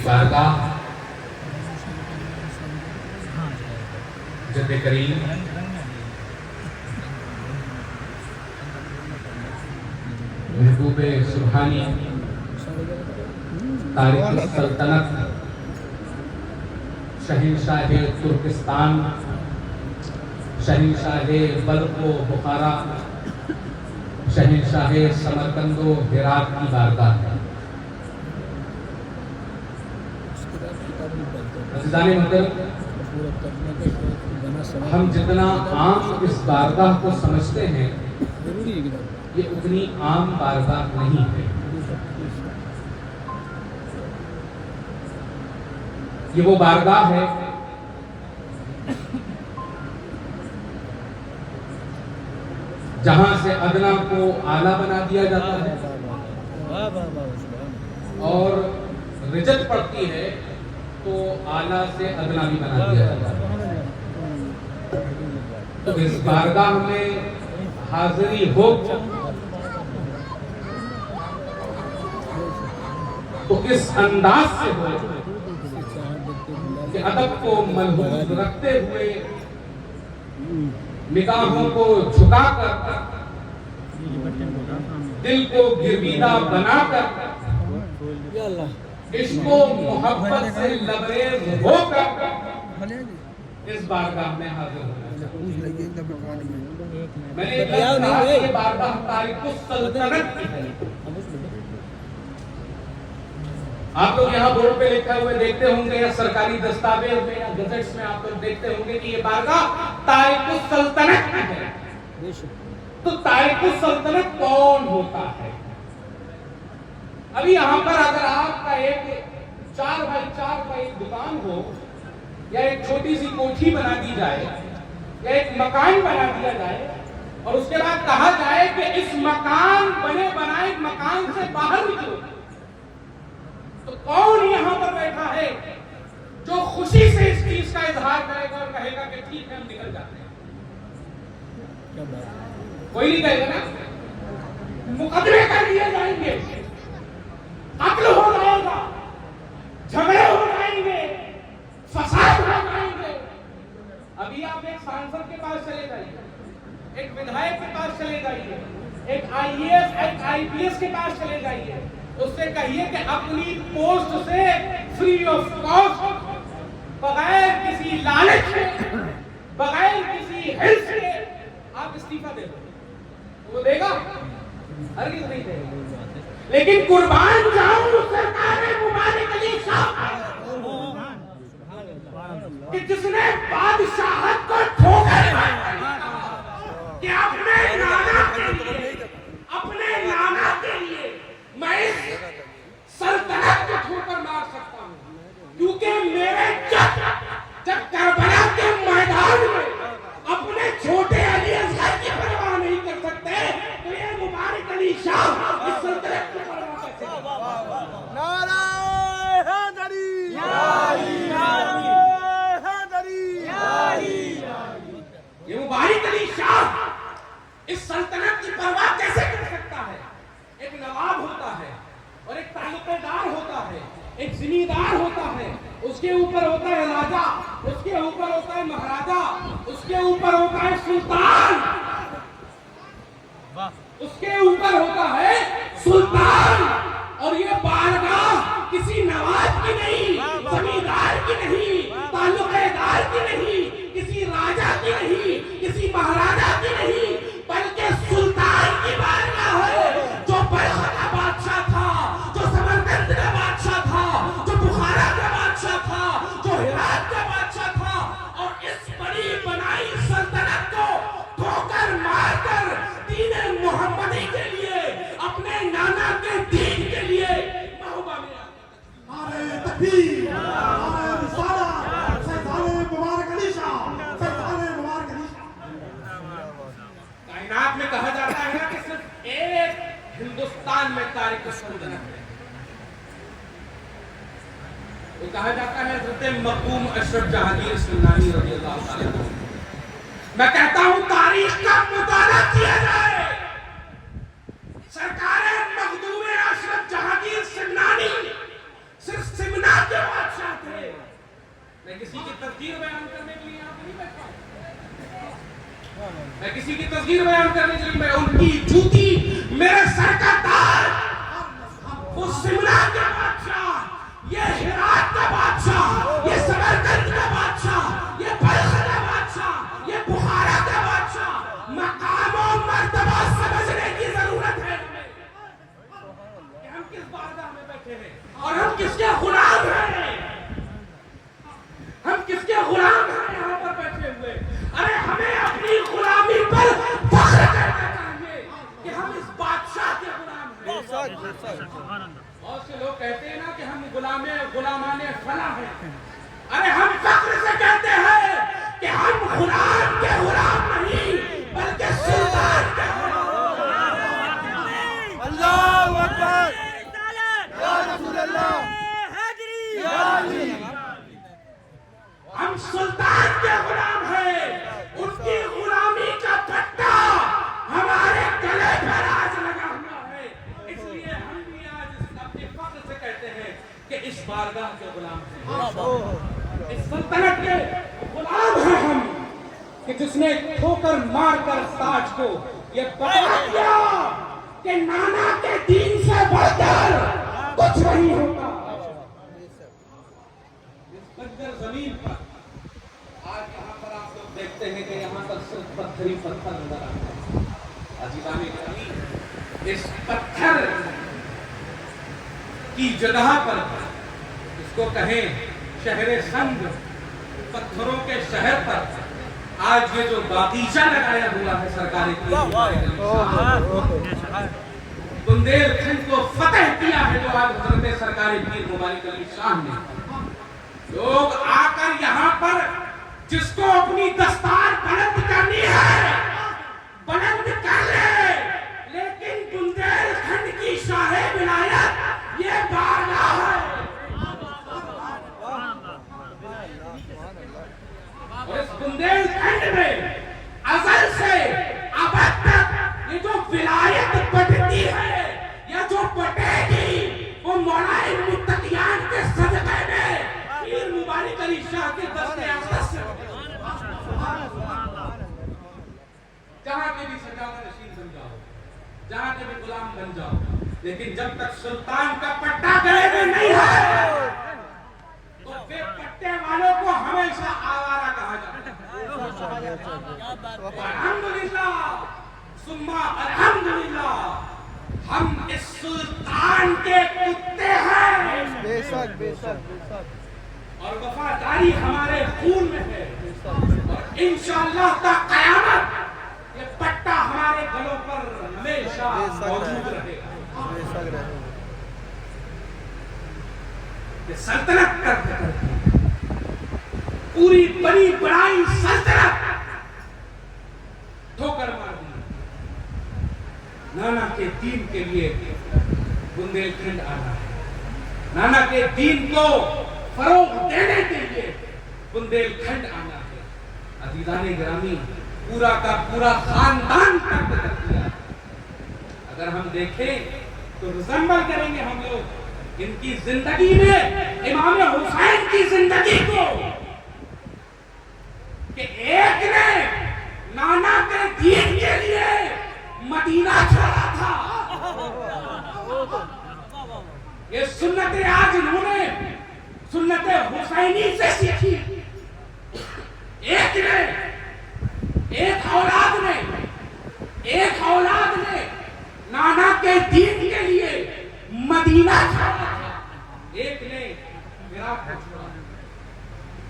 بارگاہ جد کریم محبوب سبحانی تاریخ السلطنت شہنشاہ ترکستان شہنشاہ بلخ و بخارا شہنشاہ سمرقند و ہرات کی بارگاہ ہے۔ عزیزان محترم، ہم جتنا عام اس بارگاہ کو سمجھتے ہیں یہ اتنی عام بارگاہ نہیں ہے۔ یہ وہ بارگاہ ہے جہاں سے ادنا کو اعلیٰ بنا دیا جاتا ہے اور رجت پڑتی ہے تو اعلیٰ سے ادنا بھی بنا دیا جاتا ہے۔ تو اس بارگاہ میں حاضری ہو تو اس انداز سے ہو کہ ادب کو ملحوظ رکھتے ہوئے نگاہوں کو جھکا کر دل کو گرویدہ بنا کر عشق و محبت سے لبریز ہو کر اس بارگاہ میں حاضر ہونا۔ میں نے کہا کہ بارگاہ تاریخ السلطنت کی ہے۔ آپ لوگ یہاں بورڈ پہ لکھا ہوئے دیکھتے ہوں گے یا سرکاری دستاویز میں یا گزٹس میں آپ لوگ دیکھتے ہوں گے کہ یہ بارگاہ تاریخ السلطنت کی ہے۔ تو تاریخ السلطنت کون ہوتا ہے؟ ابھی یہاں پر اگر آپ کا ایک 4x4 کا ایک دکان ہو یا ایک چھوٹی سی کوٹھی بنا دی جائے یا ایک مکان بنا دیا جائے اور اس کے بعد کہا جائے کہ اس مکان بنے بنائے مکان سے باہر نکلو، تو کون یہاں پر بیٹھا ہے جو خوشی سے اس چیز کا اظہار کرے گا اور کہے گا کہ ٹھیک ہے ہم نکل جاتے ہیں؟ کوئی نہیں کہے گا نا۔ مقدمے کر لیے جائیں گے، قتل ہو جائے گا، جھگڑے ہو جائیں گے، فساد ہو جائیں گے۔ ابھی آپ ایک سانسد کے پاس چلے جائیے، ایک ودھائک کے پاس چلے جائیے، ایک آئی اے ایس ایک آئی پی ایس کے پاس چلے جائیے، اس سے کہیے کہ اپنی پوسٹ سے فری آف کاسٹ بغیر کسی لالچ کے بغیر کسی حرص کے آپ استعفیٰ دے دو، وہ دے گا؟ ہرگز نہیں دے گا۔ لیکن قربان جاؤں سرکار مبارک علی شاہ کہ جس نے بادشاہت کو ٹھوکر کہ اپنے نانا کے لیے میں اس سلطنت کو ٹھوکر مار سکتا ہوں، کیونکہ میرے جب کربلا کے میدان میں اپنے چھوٹے علی اصغر کی پرواہ نہیں کر سکتے تو یہ مبارک علی شاہ اس سلطنت کی پرواہ کر سکتے ہیں۔ نعرہ حیدری، یہ مبارک علی شاہ اس سلطنت کی پرواہ کیسے کر سکتا ہے؟ ایک نواب ہوتا ہے اور ایک تعلقہ دار ہوتا ہے، ایک زمیندار ہوتا ہے، اس کے اوپر ہوتا ہے راجہ، اس کے اوپر ہوتا ہے مہاراجہ، اس کے اوپر ہوتا ہے سلطان، اس کے اوپر ہوتا ہے سلطان۔ اور یہ بارگاہ کسی نواب کی نہیں، زمیندار کی نہیں، تعلقہ دار کی نہیں، کسی راجہ کی نہیں، کسی مہاراجہ کی نہیں، بلکہ سلطان کی بارگاہ ہے، جو بلخ کا بادشاہ تھا، جو سمرقند کا بادشاہ تھا، جو بخارا کا بادشاہ تھا، جو ہرات کا بادشاہ تھا، اور اس بڑی بنائی سلطنت کو ٹھوکر مار کر دین محمدی کے لیے، اپنے نانا کے دین کے لیے محبوبہ میں نعرہ تکبیر، نعرہ رسالہ، سیدان مبارک علی شاہ، سیدان مبارک علی شاہ۔ کائنات میں کہا جاتا ہے نا کہ صرف ایک ہندوستان میں تاریخ السلطنت ہے، وہ کہا جاتا ہے حضرت مرحوم اشرف جہانگیر سلطانی رضی اللہ تعالیٰ عنہ۔ میں کہتا ہوں تاریخ کا مطالعہ کیا جائے، سرکار مخدوم اشرف جہانگیر سمنانی صرف سمنا کے میں کسی کی تذکیر بیان کرنے کے لیے یہاں پہ نہیں بیٹھا ہوں. میں کسی کی تذکیر بیان کرنے کے لیے میں ان کی جوتی میرے سر کا تاج. وہ سمرا کے بادشاہ، یہ ہرات کا بادشاہ، یہ سمرقند کا بادشاہ، یہ بلخ کا بادشاہ، یہ بخارا کا بادشاہ. مقام و مرتبہ سمجھنے کی ضرورت ہے کہ ہم کس بارگاہ میں بیٹھے ہیں اور ہم کس کے غلام ہیں. ہم کس کے غلام ہیں یہاں پر بیٹھے ہوئے. ارے ہمیں اپنی غلامی پر فخر کرنا چاہیے کہ ہم اس بادشاہ کے غلام ہیں. بہت سے لوگ کہتے ہیں نا کہ ہم غلامان فلاں ہیں. ارے ہم فخر سے کہتے ہیں کہ ہم غلام کے غلام نہیں بلکہ سلطان کے غلام. اللہ اکبر یا رسول اللہ یا علی. ہم سلطان کے غلام ہیں. ان کی غلامی کا پٹا ہمارے گلے پر آج لگا ہوا ہے. اس لیے ہم بھی آج اپنے فخر سے کہتے ہیں کہ اس بارگاہ کے غلام ہیں، اس سلطنت کے غلام ہیں ہم، کہ جس نے ٹھوکر مار کر تاج کو یہ بتا دیا کہ نانا کے دین سے بڑھ کر کچھ نہیں ہوتا. اس بنجر زمین پر آج یہاں پر آپ لوگ دیکھتے ہیں کہ یہاں پر صرف پتھر ہی پتھر نظر آتا ہے. عزیزان گرامی، اس پتھر کی جگہ پر اس کو کہیں شہر سنگ، پتھروں کے شہر پر آج یہ جو باغیچہ لگایا ہوا ہے سرکار بندیل کھنڈ کو فتح کیا ہے، جو آج حضرت سرکار پیر مبارک علی شاہ نے. لوگ آ کر یہاں پر جس کو اپنی دستار بلند کرنی ہے بلند کر لے، لیکن بندیل کھنڈ کی شاہ ولایت یہ بارگاہ ہے. اور اس بندیل کھنڈ میں ازل سے ابد تک یہ جو ولایت بٹتی ہے یا جو بٹے گی وہ مولا متقیان کے صدقے میں پیر مبارک علی شاہ کے دست اقدس سے. جہاں کے بھی سجادہ نشین بن جاؤ، جہاں کے بھی غلام بن جاؤ، لیکن جب تک سلطان کا پٹا گلے میں نہیں ہے تو بے پٹے والوں کو ہمیشہ آوارہ کہا جاتا ہے. الحمدللہ ثم الحمدللہ ہم اس سلطان کے کتے ہیں. بے شک بے شک بے شک. اور وفاداری ہمارے خون میں ہے، اور انشاءاللہ تا قیامت یہ پٹا ہمارے گلوں پر ہمیشہ موجود رہے گا. بے شک رہے. یہ سلطنت کرتے پوری بڑی بڑائی سلطنت ٹھوکر مار دی. نانا کے دین کے لیے بندیل کھنڈ آنا ہے، نانا کے دین کو فروغ دینے کے لیے بندیل کھنڈ آنا ہے. عزیزان گرامی، پورا کا پورا خاندان ترک کر دیا. اگر ہم دیکھیں تو ریزمبل کریں گے ہم لوگ ان کی زندگی میں امام حسین کی زندگی کو، کہ ایک نے نانا کے دین کے لیے مدینہ چھوڑا تھا. یہ سنت آج انہوں نے سنت حسینی سے سیکھی. ایک اولاد نے نانا کے دین کے لیے مدینہ چھوڑا تھا. ایک نے عراق کو چھوڑا،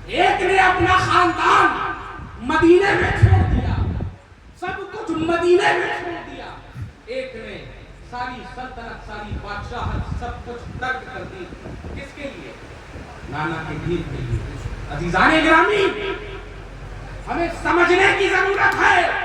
ایک نے اپنا خاندان مدینے میں چھوڑ دیا، سب کچھ مدینے میں چھوڑ دیا. ایک نے ساری سلطنت، ساری بادشاہت سب کچھ ترک کر دی. کس کے لیے؟ نانا کے دین کے لیے. عزیزان گرامی، ہمیں سمجھنے کی ضرورت ہے